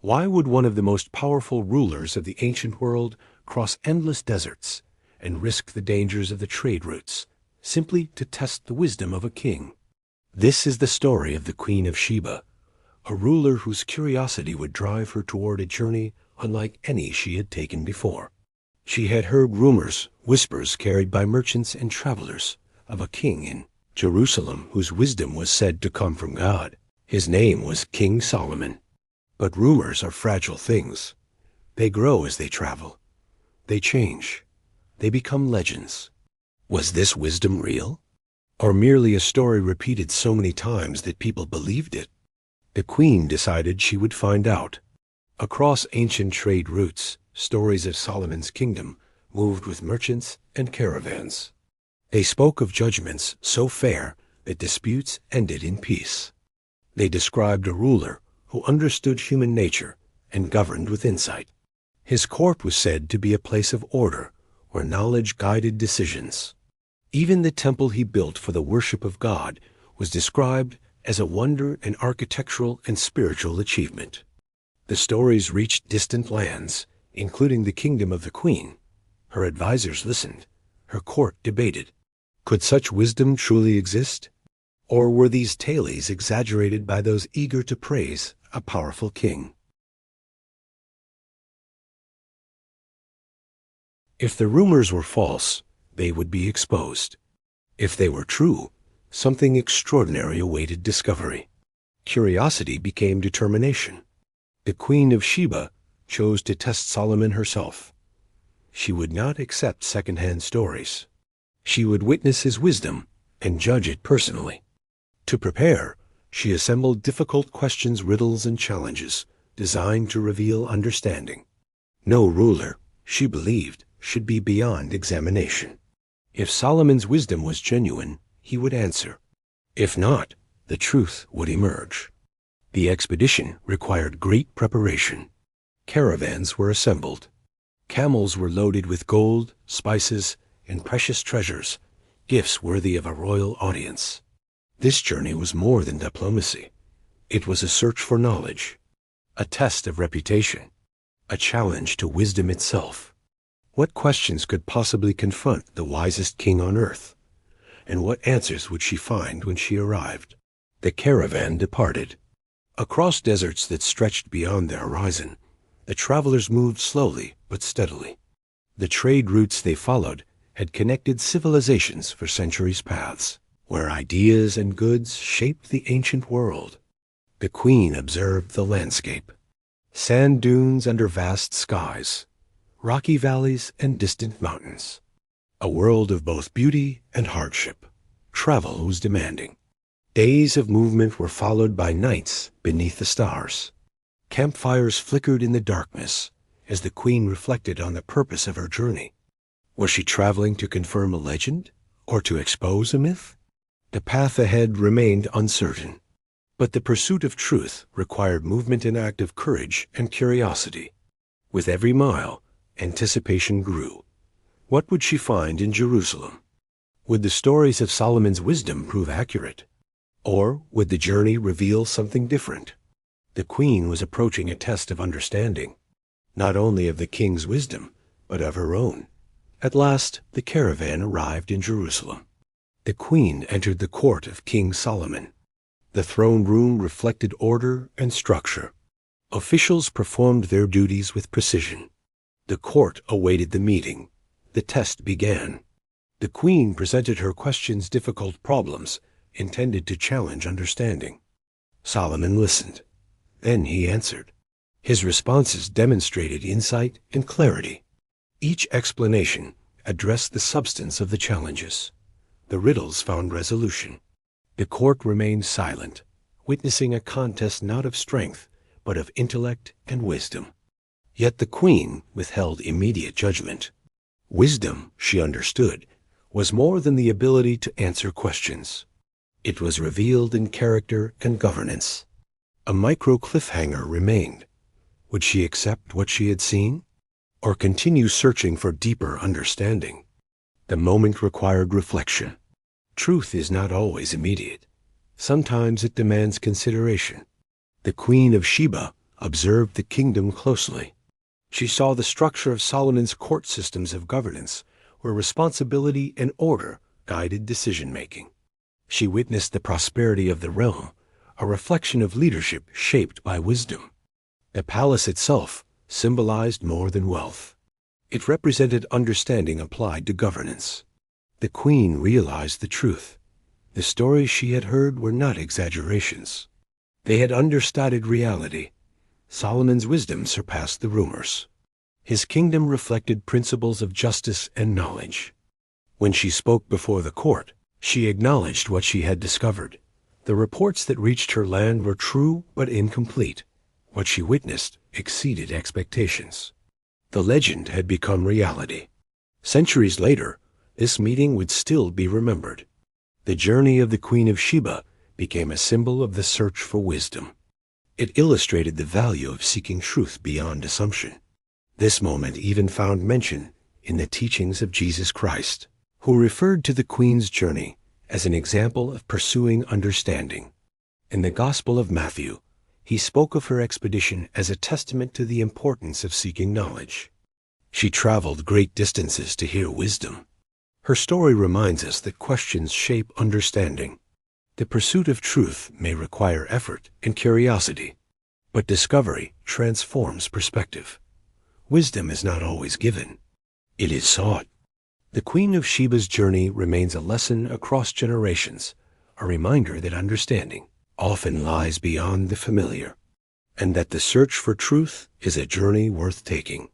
Why would one of the most powerful rulers of the ancient world cross endless deserts and risk the dangers of the trade routes simply to test the wisdom of a king? This is the story of the Queen of Sheba, a ruler whose curiosity would drive her toward a journey unlike any she had taken before. She had heard rumors, whispers carried by merchants and travelers, of a king in Jerusalem whose wisdom was said to come from God. His name was King Solomon. But rumors are fragile things. They grow as they travel. They change. They become legends. Was this wisdom real? Or merely a story repeated so many times that people believed it? The queen decided she would find out. Across ancient trade routes, stories of Solomon's kingdom moved with merchants and caravans. They spoke of judgments so fair that disputes ended in peace. They described a ruler who understood human nature and governed with insight. His court was said to be a place of order where knowledge guided decisions. Even the temple he built for the worship of God was described as a wonder in architectural and spiritual achievement. The stories reached distant lands, including the kingdom of the queen. Her advisors listened. Her court debated. Could such wisdom truly exist? Or were these tales exaggerated by those eager to praise a powerful king? If the rumors were false, they would be exposed. If they were true, something extraordinary awaited discovery. Curiosity became determination. The Queen of Sheba chose to test Solomon herself. She would not accept second-hand stories. She would witness his wisdom and judge it personally. To prepare, she assembled difficult questions, riddles, and challenges designed to reveal understanding. No ruler, she believed, should be beyond examination. If Solomon's wisdom was genuine, he would answer. If not, the truth would emerge. The expedition required great preparation. Caravans were assembled. Camels were loaded with gold, spices, and precious treasures, gifts worthy of a royal audience. This journey was more than diplomacy. It was a search for knowledge, a test of reputation, a challenge to wisdom itself. What questions could possibly confront the wisest king on earth? And what answers would she find when she arrived? The caravan departed. Across deserts that stretched beyond the horizon, the travelers moved slowly but steadily. The trade routes they followed had connected civilizations for centuries past, where ideas and goods shaped the ancient world. The queen observed the landscape. Sand dunes under vast skies, rocky valleys and distant mountains. A world of both beauty and hardship. Travel was demanding. Days of movement were followed by nights beneath the stars. Campfires flickered in the darkness as the queen reflected on the purpose of her journey. Was she traveling to confirm a legend or to expose a myth? The path ahead remained uncertain, but the pursuit of truth required movement and active courage and curiosity. With every mile, anticipation grew. What would she find in Jerusalem? Would the stories of Solomon's wisdom prove accurate? Or would the journey reveal something different? The queen was approaching a test of understanding, not only of the king's wisdom, but of her own. At last, the caravan arrived in Jerusalem. The queen entered the court of King Solomon. The throne room reflected order and structure. Officials performed their duties with precision. The court awaited the meeting. The test began. The queen presented her questions, difficult problems, intended to challenge understanding. Solomon listened. Then he answered. His responses demonstrated insight and clarity. Each explanation addressed the substance of the challenges. The riddles found resolution. The court remained silent, witnessing a contest not of strength, but of intellect and wisdom. Yet the queen withheld immediate judgment. Wisdom, she understood, was more than the ability to answer questions. It was revealed in character and governance. A micro cliffhanger remained. Would she accept what she had seen, or continue searching for deeper understanding? The moment required reflection. Truth is not always immediate. Sometimes it demands consideration. The Queen of Sheba observed the kingdom closely. She saw the structure of Solomon's court systems of governance, where responsibility and order guided decision-making. She witnessed the prosperity of the realm, a reflection of leadership shaped by wisdom. The palace itself symbolized more than wealth. It represented understanding applied to governance. The queen realized the truth. The stories she had heard were not exaggerations. They had understated reality. Solomon's wisdom surpassed the rumors. His kingdom reflected principles of justice and knowledge. When she spoke before the court, she acknowledged what she had discovered. The reports that reached her land were true but incomplete. What she witnessed exceeded expectations. The legend had become reality. Centuries later, this meeting would still be remembered. The journey of the Queen of Sheba became a symbol of the search for wisdom. It illustrated the value of seeking truth beyond assumption. This moment even found mention in the teachings of Jesus Christ, who referred to the Queen's journey as an example of pursuing understanding. In the Gospel of Matthew, he spoke of her expedition as a testament to the importance of seeking knowledge. She traveled great distances to hear wisdom. Her story reminds us that questions shape understanding. The pursuit of truth may require effort and curiosity, but discovery transforms perspective. Wisdom is not always given. It is sought. The Queen of Sheba's journey remains a lesson across generations, a reminder that understanding often lies beyond the familiar, and that the search for truth is a journey worth taking.